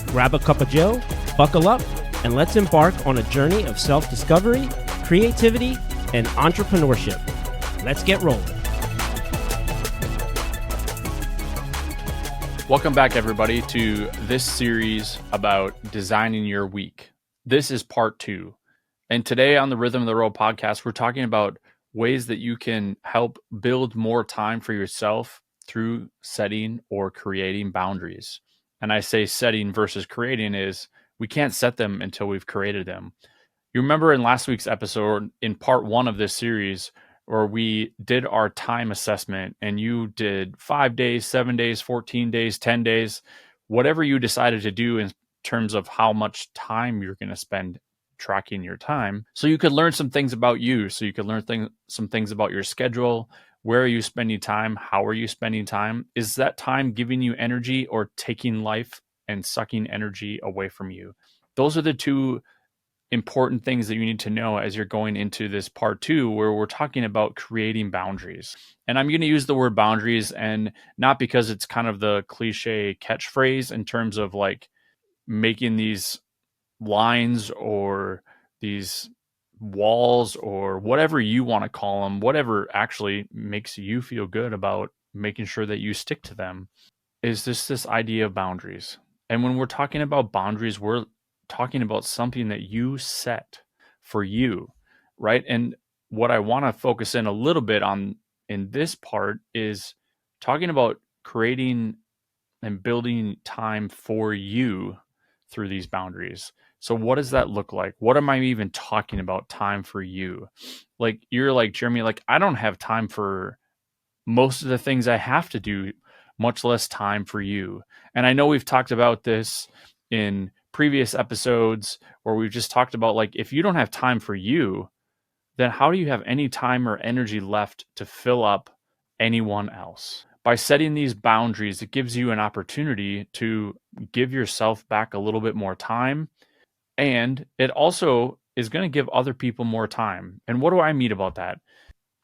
Grab a cup of joe, buckle up, and let's embark on a journey of self-discovery, creativity, and entrepreneurship. Let's get rolling. Welcome back, everybody, to this series about designing your week. This is part 2. And today on the Rhythm of the Road podcast, we're talking about ways that you can help build more time for yourself through setting or creating boundaries. And I say setting versus creating is we can't set them until we've created them. You remember in last week's episode, in part 1 of this series, where we did our time assessment and you did 5 days, 7 days, 14 days, 10 days, whatever you decided to do in terms of how much time you're going to spend tracking your time. So you could learn some things about you. So you could learn some things about your schedule. Where are you spending time? How are you spending time? Is that time giving you energy or taking life and sucking energy away from you? Those are the two important things that you need to know as you're going into this part 2, where we're talking about creating boundaries. And I'm going to use the word boundaries, and not because it's kind of the cliche catchphrase in terms of like making these lines or these walls or whatever you want to call them, whatever actually makes you feel good about making sure that you stick to them, is this idea of boundaries. And when we're talking about boundaries, we're talking about something that you set for you, right? And what I want to focus in a little bit on in this part is talking about creating and building time for you through these boundaries. So what does that look like? What am I even talking about time for you? Like, you're like, Jeremy, like, I don't have time for most of the things I have to do, much less time for you. And I know we've talked about this in previous episodes where we've just talked about, like, if you don't have time for you, then how do you have any time or energy left to fill up anyone else? By setting these boundaries, it gives you an opportunity to give yourself back a little bit more time. And it also is going to give other people more time. And what do I mean about that?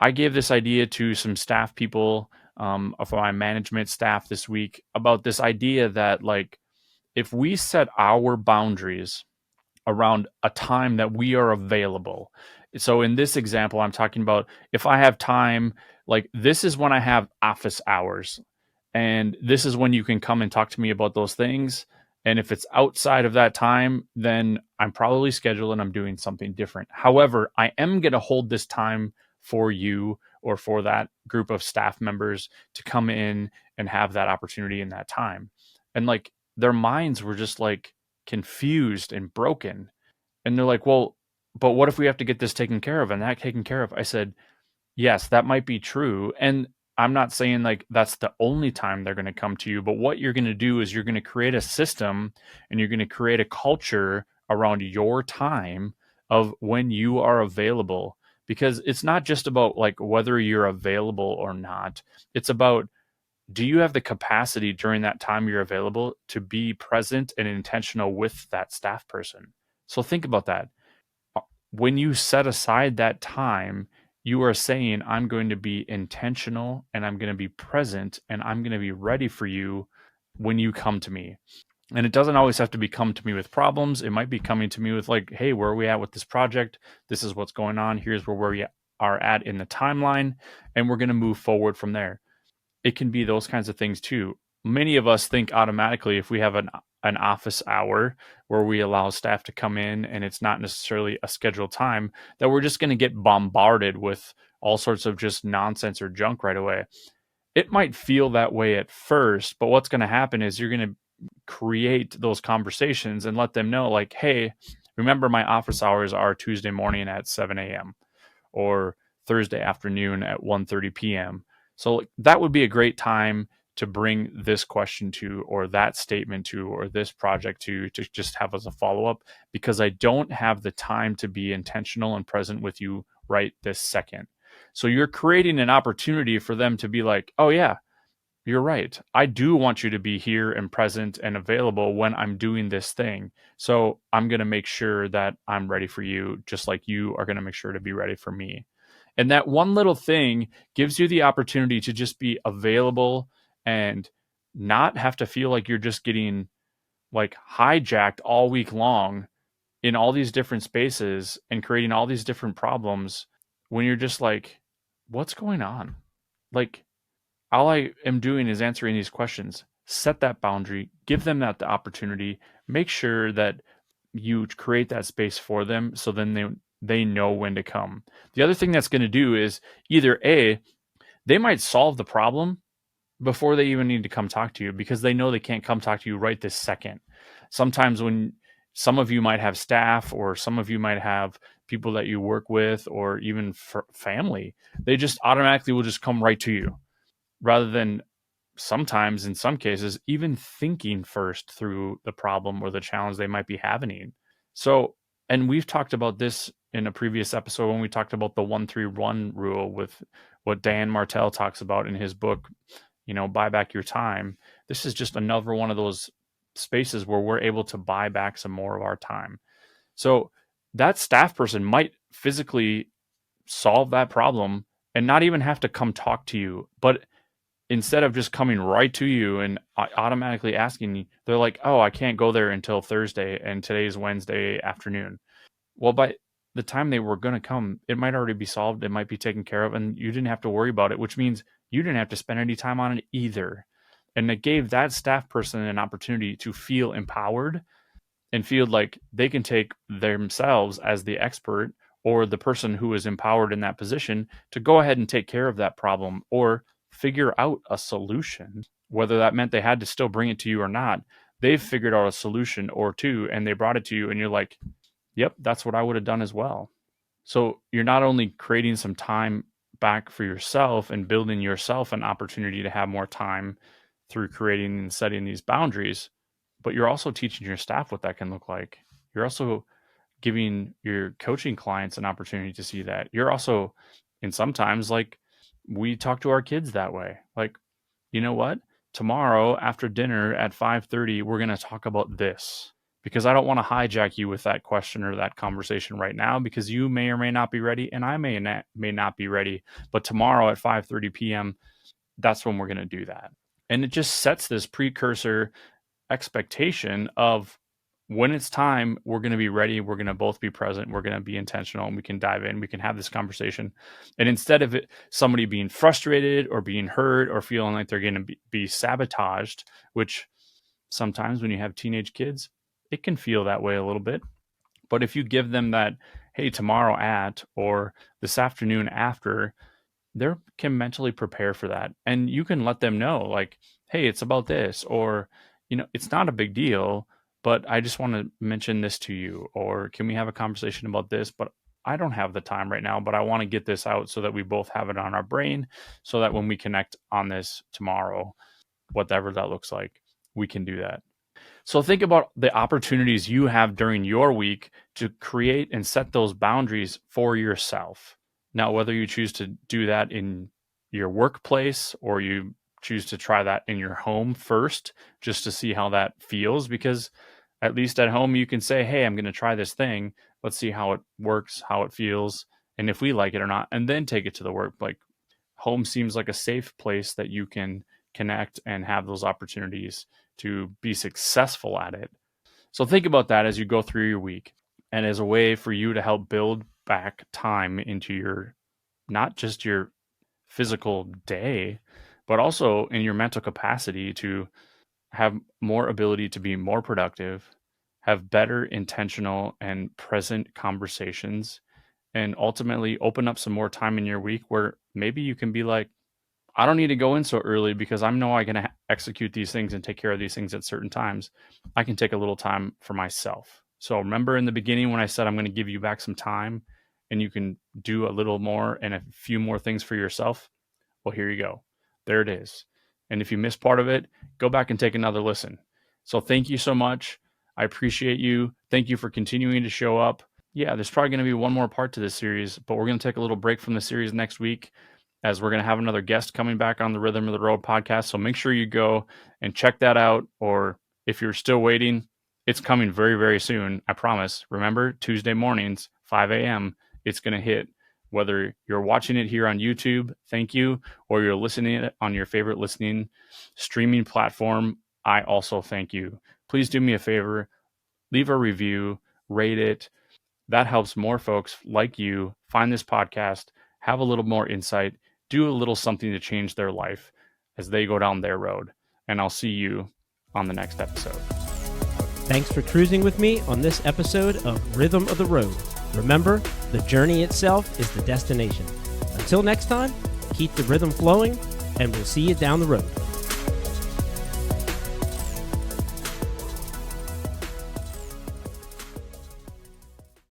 I gave this idea to some staff people of my management staff this week about this idea that, like, if we set our boundaries around a time that we are available. So in this example, I'm talking about if I have time, like, this is when I have office hours, and this is when you can come and talk to me about those things. And if it's outside of that time, then I'm probably scheduled and I'm doing something different. However, I am going to hold this time for you or for that group of staff members to come in and have that opportunity in that time. And like, their minds were just like confused and broken. And they're like, well, but what if we have to get this taken care of and that taken care of? I said, yes, that might be true. And I'm not saying like that's the only time they're going to come to you, but what you're going to do is you're going to create a system and you're going to create a culture around your time of when you are available. Because it's not just about like whether you're available or not. It's about, do you have the capacity during that time you're available to be present and intentional with that staff person? So think about that. When you set aside that time, you are saying, I'm going to be intentional and I'm going to be present and I'm going to be ready for you when you come to me. And it doesn't always have to be come to me with problems. It might be coming to me with like, hey, where are we at with this project? This is what's going on. Here's where we are at in the timeline. And we're going to move forward from there. It can be those kinds of things too. Many of us think automatically, if we have an office hour where we allow staff to come in and it's not necessarily a scheduled time, that we're just going to get bombarded with all sorts of just nonsense or junk right away. It might feel that way at first, but what's going to happen is you're going to create those conversations and let them know, like, hey, remember my office hours are Tuesday morning at 7 a.m. or Thursday afternoon at 1:30 p.m. So that would be a great time to bring this question to, or that statement to, or this project to just have as a follow-up, because I don't have the time to be intentional and present with you right this second. So you're creating an opportunity for them to be like, oh yeah, you're right. I do want you to be here and present and available when I'm doing this thing. So I'm going to make sure that I'm ready for you, just like you are going to make sure to be ready for me. And that one little thing gives you the opportunity to just be available and not have to feel like you're just getting like hijacked all week long in all these different spaces and creating all these different problems when you're just like, what's going on? Like, all I am doing is answering these questions. Set that boundary, give them that the opportunity, make sure that you create that space for them so then they know when to come. The other thing that's going to do is either A, they might solve the problem before they even need to come talk to you because they know they can't come talk to you right this second. Sometimes when some of you might have staff or some of you might have people that you work with or even family, they just automatically will just come right to you rather than sometimes in some cases even thinking first through the problem or the challenge they might be having. So, and we've talked about this in a previous episode when we talked about the 1-3-1 rule with what Dan Martell talks about in his book, buy back your time. This is just another one of those spaces where we're able to buy back some more of our time. So that staff person might physically solve that problem and not even have to come talk to you, but instead of just coming right to you and automatically asking you, they're like, oh, I can't go there until Thursday and today's Wednesday afternoon. Well, by the time they were going to come, it might already be solved. It might be taken care of and you didn't have to worry about it, which means you didn't have to spend any time on it either. And it gave that staff person an opportunity to feel empowered and feel like they can take themselves as the expert or the person who is empowered in that position to go ahead and take care of that problem or figure out a solution, whether that meant they had to still bring it to you or not. They've figured out a solution or two and they brought it to you and you're like, yep, that's what I would have done as well. So you're not only creating some time back for yourself and building yourself an opportunity to have more time through creating and setting these boundaries, but you're also teaching your staff what that can look like. You're also giving your coaching clients an opportunity to see that. You're also, and sometimes like we talk to our kids that way. Like, you know what? Tomorrow after dinner at 5:30, we're going to talk about this because I don't want to hijack you with that question or that conversation right now because you may or may not be ready and I may not be ready. But tomorrow at 5:30 p.m., that's when we're going to do that. And it just sets this precursor expectation of when it's time, we're going to be ready. We're going to both be present. We're going to be intentional and we can dive in. We can have this conversation. And instead of somebody being frustrated or being hurt or feeling like they're going to be sabotaged, which sometimes when you have teenage kids, it can feel that way a little bit. But if you give them that, hey, tomorrow at, or this afternoon after, they can mentally prepare for that. And you can let them know like, hey, it's about this, or, it's not a big deal, but I just want to mention this to you, or can we have a conversation about this? But I don't have the time right now, but I want to get this out so that we both have it on our brain so that when we connect on this tomorrow, whatever that looks like, we can do that. So think about the opportunities you have during your week to create and set those boundaries for yourself. Now, whether you choose to do that in your workplace or you choose to try that in your home first, just to see how that feels, because at least at home, you can say, hey, I'm going to try this thing. Let's see how it works, how it feels, and if we like it or not, and then take it to the work. Like home seems like a safe place that you can connect and have those opportunities to be successful at it. So think about that as you go through your week and as a way for you to help build back time into your, not just your physical day, but also in your mental capacity to have more ability to be more productive, have better intentional and present conversations, and ultimately open up some more time in your week where maybe you can be like, I don't need to go in so early because I know I can execute these things and take care of these things at certain times. I can take a little time for myself. So remember in the beginning when I said I'm going to give you back some time and you can do a little more and a few more things for yourself? Well, here you go. There it is. And if you missed part of it, go back and take another listen. So thank you so much. I appreciate you. Thank you for continuing to show up. Yeah, there's probably going to be one more part to this series, but we're going to take a little break from the series next week as we're going to have another guest coming back on the Rhythm of the Road podcast. So make sure you go and check that out. Or if you're still waiting, it's coming very, very soon. I promise. Remember, Tuesday mornings, 5 a.m., it's going to hit. Whether you're watching it here on YouTube, thank you, or you're listening it on your favorite listening streaming platform, I also thank you please do me a favor, leave a review, rate it. That helps more folks like you find this podcast, have a little more insight, do a little something to change their life as they go down their road. And I'll see you on the next episode. Thanks for cruising with me on this episode of Rhythm of the Road. Remember, the journey itself is the destination. Until next time, keep the rhythm flowing, and we'll see you down the road.